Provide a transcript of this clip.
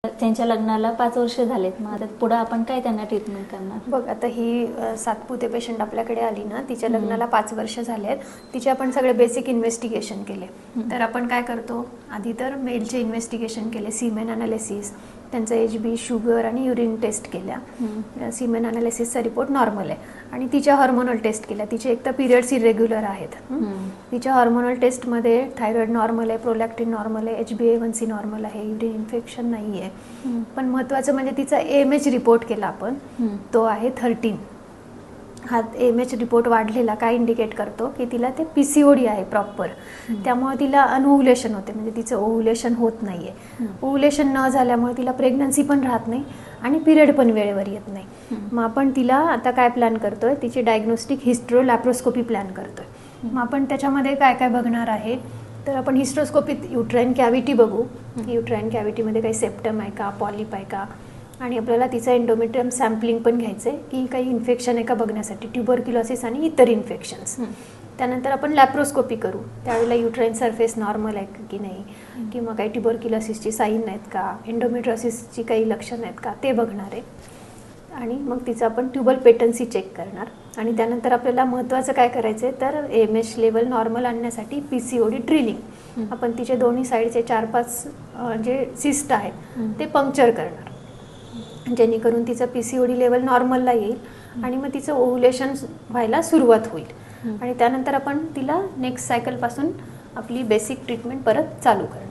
त्यांच्या लग्नाला 5 वर्ष झालेत, मग आता पुढे आपण काय त्यांना ट्रीटमेंट करणार? बघ आता ही सातपुते पेशंट आपल्याकडे आली ना, तिच्या लग्नाला 5 वर्ष झालेत. तिचे आपण सगळे बेसिक इन्व्हेस्टिगेशन केले. तर आपण काय करतो, आधी तर मेलचे इन्व्हेस्टिगेशन केले, सीमेन अनालिसिस, त्यांचं HB, शुगर आणि युरिन टेस्ट केल्या. सीमेन अनालिसिसचा रिपोर्ट नॉर्मल आहे आणि तिच्या हॉर्मोनल टेस्ट केल्या. तिचे एक तर पिरियड्स इरेग्युलर आहेत. तिच्या हॉर्मोनल टेस्टमध्ये थायरॉइड नॉर्मल आहे, प्रोलॅक्टिन नॉर्मल आहे, HbA1c नॉर्मल आहे, युरिन इन्फेक्शन नाही आहे. पण महत्त्वाचं म्हणजे तिचा AMH रिपोर्ट केला आपण, तो आहे 13. हा AMH रिपोर्ट वाढलेला काय इंडिकेट करतो की तिला ते PCOD आहे प्रॉपर. त्यामुळे तिला अनओव्हुलेशन होते, म्हणजे तिचं ओव्हुलेशन होत नाही आहे. ओव्हुलेशन न झाल्यामुळे तिला प्रेग्नन्सी पण राहत नाही आणि पिरियड पण वेळेवर येत नाही. मग आपण तिला आता काय प्लॅन करतोय, तिची डायग्नोस्टिक हिस्ट्रो लॅप्रोस्कोपी प्लॅन करतोय. मग आपण त्याच्यामध्ये काय काय बघणार आहे, तर आपण हिस्ट्रोस्कोपीत युट्राईन कॅव्हिटी बघू की युट्राईन कॅव्हिटीमध्ये काही सेप्टम आहे का, पॉलिप आहे का, आणि आपल्याला तिचं एंडोमेट्रियम सॅम्पलिंग पण घ्यायचं आहे की काही इन्फेक्शन आहे का बघण्यासाठी, ट्युबरक्युलोसिस आणि इतर इन्फेक्शन्स. त्यानंतर आपण लॅप्रोस्कोपी करू, त्यावेळेला युट्राईन सरफेस नॉर्मल आहे की नाही, किंवा काही ट्युबरक्युलोसिसची साईन आहेत का, एंडोमेट्रोसिसची काही लक्षणं आहेत का, ते बघणार आहे. आणि मग तिचं आपण ट्युबल पेटन्सी चेक करणार. आणि त्यानंतर आपल्याला महत्त्वाचं काय करायचं आहे, तर AMH लेवल नॉर्मल आणण्यासाठी PCOD ड्रिलिंग. आपण तिचे दोन्ही साईडचे 4-5 जे सिस्ट आहेत ते पंक्चर करणार, जेणेकरून तिचं PCOD लेवल नॉर्मलला येईल आणि मग तिचं ओव्हुलेशन व्हायला सुरुवात होईल. आणि त्यानंतर आपण तिला नेक्स्ट सायकलपासून आपली बेसिक ट्रीटमेंट परत चालू करणार.